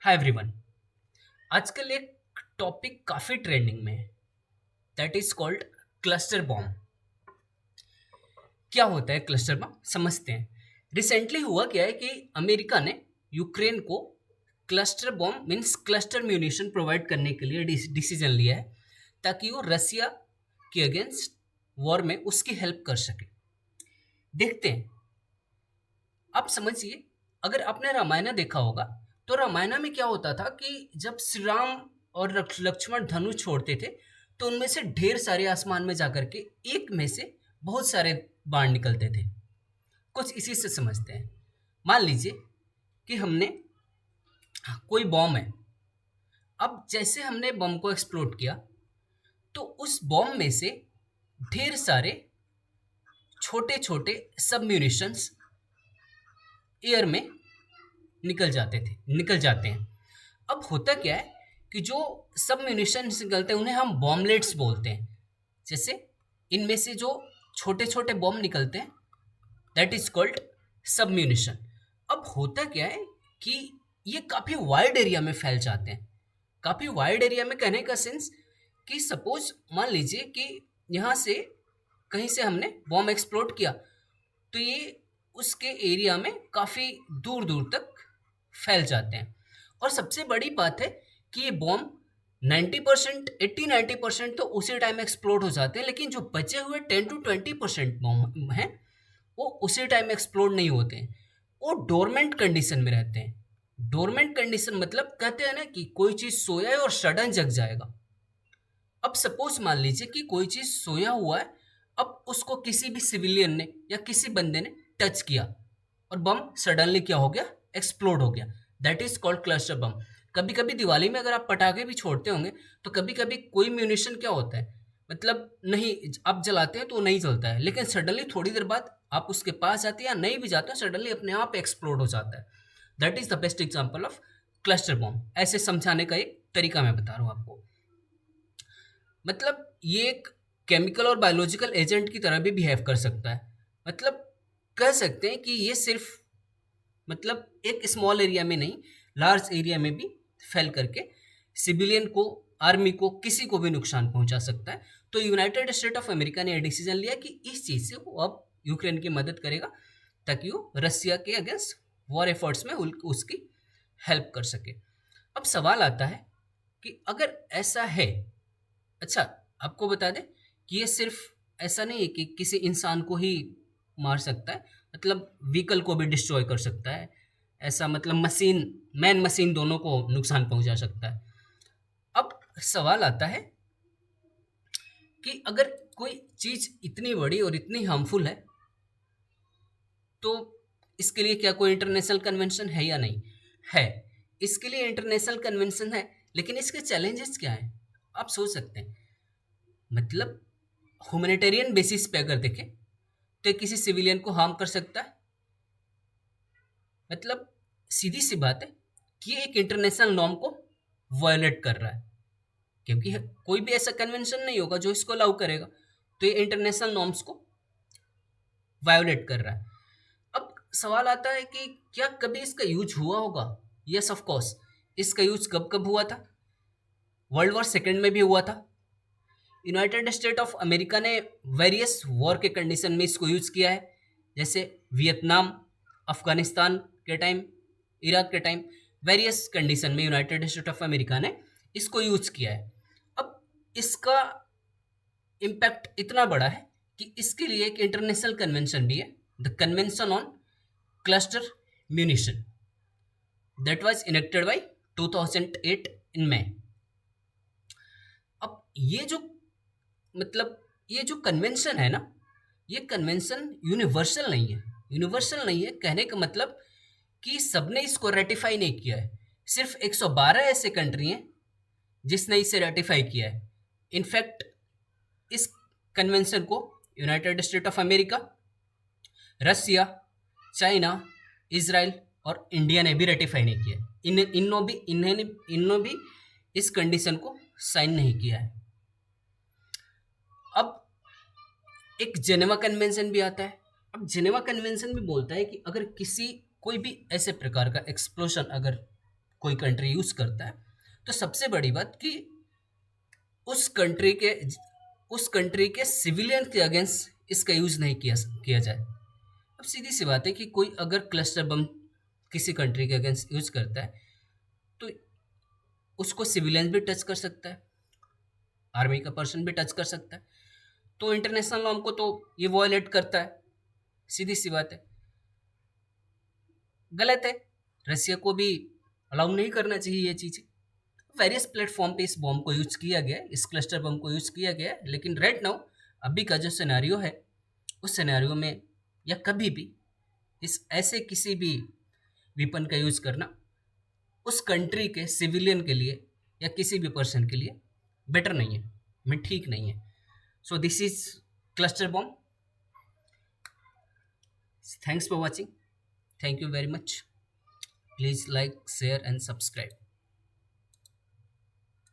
Hi everyone. आजकल एक topic काफ़ी ट्रेंडिंग में है, that is called cluster bomb. क्या होता है क्लस्टर बॉम्ब, समझते हैं। रिसेंटली हुआ क्या है कि अमेरिका ने यूक्रेन को cluster bomb means cluster munition provide करने के लिए डिसीजन लिया है, ताकि वो रसिया के अगेंस्ट वॉर में उसकी हेल्प कर सके। देखते हैं, आप समझिए, अगर आपने रामायण देखा होगा तो रामायण में क्या होता था कि जब श्री राम और लक्ष्मण धनुष छोड़ते थे तो उनमें से ढेर सारे आसमान में जाकर के एक में से बहुत सारे बाण निकलते थे। कुछ इसी से समझते हैं। मान लीजिए कि हमने कोई बॉम्ब है। अब जैसे हमने बम को एक्सप्लोड किया तो उस बॉम्ब में से ढेर सारे छोटे छोटे सब म्यूनिशंस एयर में निकल जाते हैं। अब होता क्या है कि जो सब म्यूनिशंस निकलते हैं उन्हें हम बॉम्बलेट्स बोलते हैं। जैसे इनमें से जो छोटे छोटे बॉम्ब निकलते हैं दैट इज कॉल्ड सब म्यूनिशन। अब होता क्या है कि ये काफ़ी वाइड एरिया में फैल जाते हैं। काफ़ी वाइड एरिया में कहने का सेंस कि सपोज मान लीजिए कि यहाँ से कहीं से हमने बॉम्ब एक्सप्लोड किया तो ये उसके एरिया में काफ़ी दूर दूर तक फैल जाते हैं। और सबसे बड़ी बात है कि ये बॉम्ब 90% 80-90% तो उसी टाइम एक्सप्लोड हो जाते हैं, लेकिन जो बचे हुए 10 to 20% बॉम्ब हैं वो उसी टाइम एक्सप्लोड नहीं होते हैं। वो डोरमेंट कंडीशन में रहते हैं। डोरमेंट कंडीशन मतलब कहते हैं ना कि कोई चीज़ सोया है और सडन जग जाएगा। अब सपोज मान लीजिए कि कोई चीज़ सोया हुआ है, अब उसको किसी भी सिविलियन ने या किसी बंदे ने टच किया और बम सडनली क्या हो गया, एक्सप्लोड हो गया। That is called cluster bomb. कभी कभी दिवाली में अगर आप पटाखे भी छोड़ते होंगे तो कभी कभी कोई म्यूनिशन क्या होता है, मतलब नहीं, आप जलाते हैं तो वो नहीं जलता है, लेकिन सडनली थोड़ी देर बाद आप उसके पास जाते हैं या नहीं भी जाते हैं, सडनली अपने आप एक्सप्लोड हो जाता है। That is the best example of cluster bomb. ऐसे समझाने का एक तरीका मैं बता रहा हूँ आपको। मतलब ये एक केमिकल और बायोलॉजिकल एजेंट की तरह भी बिहेव कर सकता है। मतलब कह सकते हैं कि ये सिर्फ मतलब एक स्मॉल एरिया में नहीं, लार्ज एरिया में भी फैल करके सिविलियन को, आर्मी को, किसी को भी नुकसान पहुंचा सकता है। तो यूनाइटेड स्टेट ऑफ अमेरिका ने डिसीजन लिया कि इस चीज़ से वो अब यूक्रेन की मदद करेगा ताकि वो रसिया के अगेंस्ट वॉर एफर्ट्स में उसकी हेल्प कर सके। अब सवाल आता है कि अगर ऐसा है, अच्छा, आपको बता दें कि ये सिर्फ ऐसा नहीं है कि किसी इंसान को ही मार सकता है, मतलब व्हीकल को भी डिस्ट्रॉय कर सकता है। ऐसा मतलब मशीन, मैन मशीन दोनों को नुकसान पहुंचा सकता है। अब सवाल आता है कि अगर कोई चीज़ इतनी बड़ी और इतनी हार्मफुल है तो इसके लिए क्या कोई इंटरनेशनल कन्वेंशन है या नहीं है। इसके लिए इंटरनेशनल कन्वेंशन है, लेकिन इसके चैलेंजेस क्या हैं आप सोच सकते हैं। मतलब ह्यूमैनिटेरियन बेसिस पे अगर देखें तो ये किसी सिविलियन को हार्म कर सकता है। मतलब सीधी सी बात है कि ये एक इंटरनेशनल नॉर्म को वायोलेट कर रहा है, क्योंकि कोई भी ऐसा कन्वेंशन नहीं होगा जो इसको अलाउ करेगा। तो ये इंटरनेशनल नॉर्म्स को वायोलेट कर रहा है। अब सवाल आता है कि क्या कभी इसका यूज हुआ होगा। Yes of course. इसका यूज कब कब हुआ था, वर्ल्ड वॉर सेकेंड में भी हुआ था। यूनाइटेड स्टेट ऑफ अमेरिका ने वेरियस वॉर के कंडीशन में इसको यूज़ किया है, जैसे वियतनाम, अफगानिस्तान के टाइम, इराक के टाइम, वेरियस कंडीशन में यूनाइटेड स्टेट ऑफ अमेरिका ने इसको यूज़ किया है। अब इसका इम्पैक्ट इतना बड़ा है कि इसके लिए एक इंटरनेशनल कन्वेंशन भी है, the convention on cluster munition, that was enacted bye 2008 इन मई। अब ये जो मतलब ये जो कन्वेंशन है ना, ये कन्वेंशन यूनिवर्सल नहीं है। यूनिवर्सल नहीं है कहने का मतलब कि सबने इसको रेटिफाई नहीं किया है। सिर्फ 112 ऐसे कंट्री हैं जिसने इसे रेटिफाई किया है। इनफैक्ट इस कन्वेंशन को United State of America, Russia, China, Israel और इंडिया ने भी रेटिफाई नहीं किया है। इन्होंने भी इस कंडीशन को साइन नहीं किया है। अब एक जेनेवा कन्वेंशन भी आता है। अब जेनेवा कन्वेंशन भी बोलता है कि अगर किसी कोई भी ऐसे प्रकार का एक्सप्लोशन अगर कोई कंट्री यूज़ करता है, तो सबसे बड़ी बात कि उस कंट्री के उस कंट्री के सिविलियन के अगेंस्ट इसका यूज़ नहीं किया जाए। अब सीधी सी बात है कि कोई अगर क्लस्टर बम किसी कंट्री के अगेंस्ट यूज़ करता है, तो उसको सिविलियन भी टच कर सकता है, आर्मी का पर्सन भी टच कर सकता है। तो इंटरनेशनल लॉ को तो ये वॉयलेट करता है, सीधी सी बात है, गलत है। रसिया को भी अलाउ नहीं करना चाहिए ये चीज़ें। वेरियस प्लेटफॉर्म पे इस बॉम्ब को यूज़ किया गया है, इस क्लस्टर बम को यूज़ किया गया है, लेकिन राइट नाउ अभी का जो सिनेरियो है, उस सिनेरियो में या कभी भी इस ऐसे किसी भी वेपन का यूज़ करना उस कंट्री के सिविलियन के लिए या किसी भी पर्सन के लिए बेटर नहीं है, मैं ठीक नहीं है। So this is cluster bomb. Thanks for watching, thank you very much. Please like, share and subscribe.